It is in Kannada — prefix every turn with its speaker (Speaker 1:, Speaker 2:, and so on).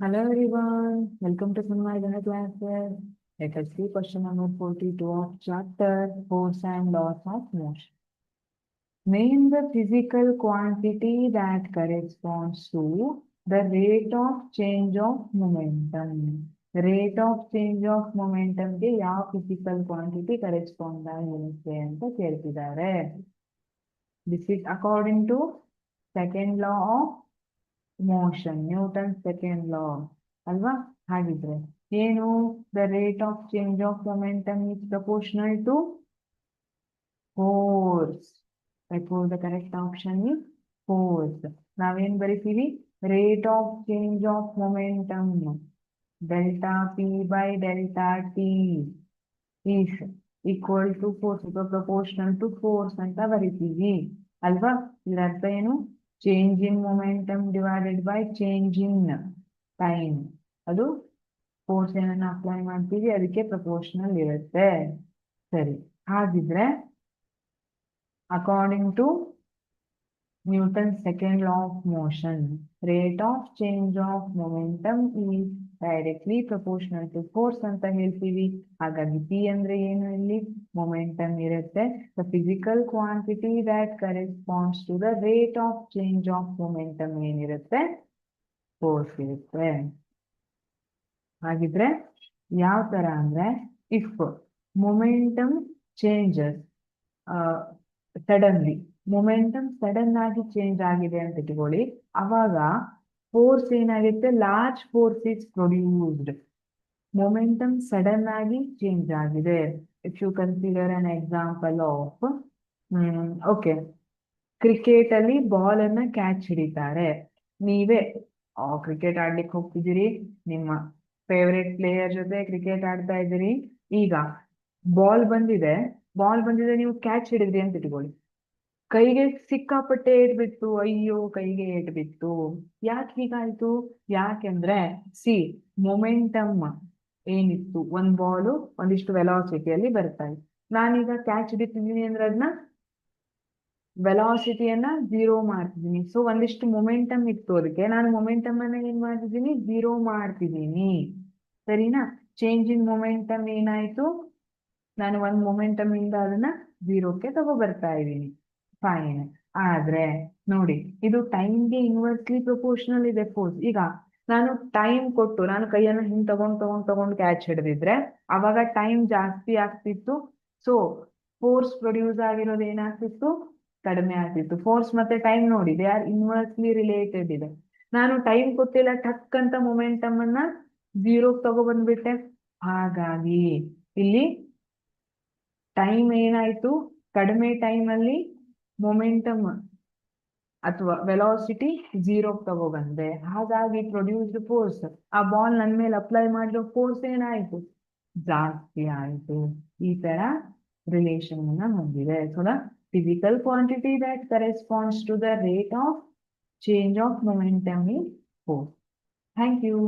Speaker 1: Hello everyone, welcome to Sunmai classes. Let us see question number 42 of chapter Force and Laws of Motion. Name the physical quantity that corresponds to the rate of change of momentum. Rate of change of momentum ಗೆ ಯಾವ physical quantity correspond ಆಗಿರುತ್ತೆ ಅಂತ ಕೇಳ್ತಿದ್ದಾರೆ. This is according to second law of motion, Newton's second law. ಅಲ್ವಾ? ಹಾಗಿದ್ರೆ ಏನು the rate of change of momentum is proportional to force. Therefore, the correct option is force. ನಾವೇನ್ ಬರಿತೀವಿ? Rate of change of momentum delta P by delta T is equal to force ಅಥವಾ proportional to force ಅಂತ ಬರಿತೀವಿ ಅಲ್ವಾ? ಇದರ ಅರ್ಥ ಏನು? Change in momentum divided by change in time. ಅದು ಫೋರ್ಸ್ ಏನನ್ನ ಅಪ್ಲೈ ಮಾಡ್ತೀವಿ ಅದಕ್ಕೆ ಪ್ರಪೋರ್ಷನಲ್ ಇರುತ್ತೆ. ಸರಿ, ಹಾಗಿದ್ರೆ according to Newton's second law of motion, rate of change of momentum is directly proportional to force ಅಂತ ಹೇಳ್ತೀವಿ. ಹಾಗಾಗಿ ಪಿ ಅಂದ್ರೆ ಏನು? ಇಲ್ಲಿ ಮೊಮೆಂಟಮ್ ಇರುತ್ತೆ. The physical quantity that corresponds to the rate of change of momentum ಏನಿರುತ್ತೆ? ಫೋರ್ಸ್ ಇರುತ್ತೆ. ಹಾಗಿದ್ರೆ ಯಾವ ತರ ಅಂದ್ರೆ, if momentum changes suddenly, momentum sudden ಆಗಿ ಚೇಂಜ್ ಆಗಿದೆ ಅಂತ ಇಟ್ಕೊಳ್ಳಿ, ಅವಾಗ ಫೋರ್ಸ್ ಏನಾಗುತ್ತೆ? Large force is produced. Momentum sudden ಆಗಿ ಚೇಂಜ್ ಆಗಿದೆ. If you consider an example of okay, cricket ಅಲ್ಲಿ ಬಾಲ್ ಅನ್ನ ಕ್ಯಾಚ್ ಹಿಡಿತಾರೆ. ನೀವೇ ಕ್ರಿಕೆಟ್ ಆಡ್ಲಿಕ್ಕೆ ಹೋಗ್ತಿದ್ದೀರಿ, ನಿಮ್ಮ ಫೇವ್ರೆಟ್ ಪ್ಲೇಯರ್ ಜೊತೆ ಕ್ರಿಕೆಟ್ ಆಡ್ತಾ ಇದ್ದೀರಿ. ಈಗ ಬಾಲ್ ಬಂದಿದೆ, ನೀವು ಕ್ಯಾಚ್ ಹಿಡಿದ್ರಿ ಅಂತ ಇಟ್ಕೊಳ್ಳಿ. ಕೈಗೆ ಸಿಕ್ಕಾಪಟ್ಟೆ ಏಟ್ ಬಿತ್ತು, ಅಯ್ಯೋ ಕೈಗೆ ಏಟ್ ಬಿತ್ತು. ಯಾಕೆ ಹೀಗಾಯ್ತು? ಯಾಕೆಂದ್ರೆ ಸಿ, ಮೊಮೆಂಟಮ್ ಏನಿತ್ತು, ಒಂದ್ ಬಾಲು ಒಂದಿಷ್ಟು ವೆಲಾಸಿಟಿಯಲ್ಲಿ ಬರ್ತಾ ಇತ್ತು. ನಾನೀಗ ಕ್ಯಾಚ್ ಹಿಡಿತಿದ್ದೀನಿ ಅಂದ್ರೆ ಅದನ್ನ ವೆಲಾಸಿಟಿಯನ್ನ ಝೀರೋ ಮಾಡ್ತಿದ್ದೀನಿ. ಸೊ ಒಂದಿಷ್ಟು ಮೊಮೆಂಟಮ್ ಇತ್ತು, ಅದಕ್ಕೆ ನಾನು ಮೊಮೆಂಟಮ್ ಅನ್ನ ಏನ್ ಮಾಡ್ತಿದ್ದೀನಿ? ಝೀರೋ ಮಾಡ್ತಿದ್ದೀನಿ. ಸರಿನಾ? ಚೇಂಜ್ ಇನ್ ಮೊಮೆಂಟಮ್ ಏನಾಯ್ತು? ನಾನು ಒಂದ್ ಮೊಮೆಂಟಮ್ ಇಂದ ಅದನ್ನ ಝೀರೋಕ್ಕೆ ತಗೋ ಬರ್ತಾ ಇದ್ದೀನಿ. ಫೈನ್. ಆದ್ರೆ ನೋಡಿ, ಇದು ಟೈಮ್ಗೆ ಇನ್ವರ್ಸ್ಲಿ ಪ್ರಪೋರ್ಷನಲ್ ಇದೆ ಫೋರ್ಸ್. ಈಗ ನಾನು ಟೈಮ್ ಕೊಟ್ಟು ನಾನು ಕೈಯನ್ನ ಹಿಂಗ್ ತಗೊಂಡ್ ಕ್ಯಾಚ್ ಹಿಡಿದಿದ್ರೆ ಅವಾಗ ಟೈಮ್ ಜಾಸ್ತಿ ಆಗ್ತಿತ್ತು. ಸೊ ಫೋರ್ಸ್ ಪ್ರೊಡ್ಯೂಸ್ ಆಗಿರೋದು ಏನಾಗ್ತಿತ್ತು? ಕಡಿಮೆ ಆಗ್ತಿತ್ತು. ಫೋರ್ಸ್ ಮತ್ತೆ ಟೈಮ್ ನೋಡಿ, ದೇ ಆರ್ ಇನ್ವರ್ಸ್ಲಿ ರಿಲೇಟೆಡ್ ಇದೆ. ನಾನು ಟೈಮ್ ಕೊಟ್ಟಿಲ್ಲ, ಟಕ್ ಅಂತ ಮೊಮೆಂಟಮ್ ಅನ್ನ ಝೀರೋ ತಗೊಬಂದ್ಬಿಟ್ಟೆ. ಹಾಗಾಗಿ ಇಲ್ಲಿ ಟೈಮ್ ಏನಾಯ್ತು? ಕಡಿಮೆ ಟೈಮ್ ಅಲ್ಲಿ ಮೊಮೆಂಟಮ್ ಅಥವಾ ವೆಲಾಸಿಟಿ ಝೀರೋ ತಗೊಬಂದೆ. ಹಾಗಾಗಿ ಪ್ರೊಡ್ಯೂಸ್ಡ್ ಫೋರ್ಸ್, ಆ ಬಾಲ್ ನನ್ ಮೇಲೆ ಅಪ್ಲೈ ಮಾಡಿರೋ ಫೋರ್ಸ್ ಏನಾಯ್ತು? ಜಾಸ್ತಿ ಆಯ್ತು. ಈ ತರ ರಿಲೇಷನ್ ಅನ್ನ ಹೊಂದಿದೆ. So the physical quantity that corresponds to the rate of change of momentum is force. Thank you.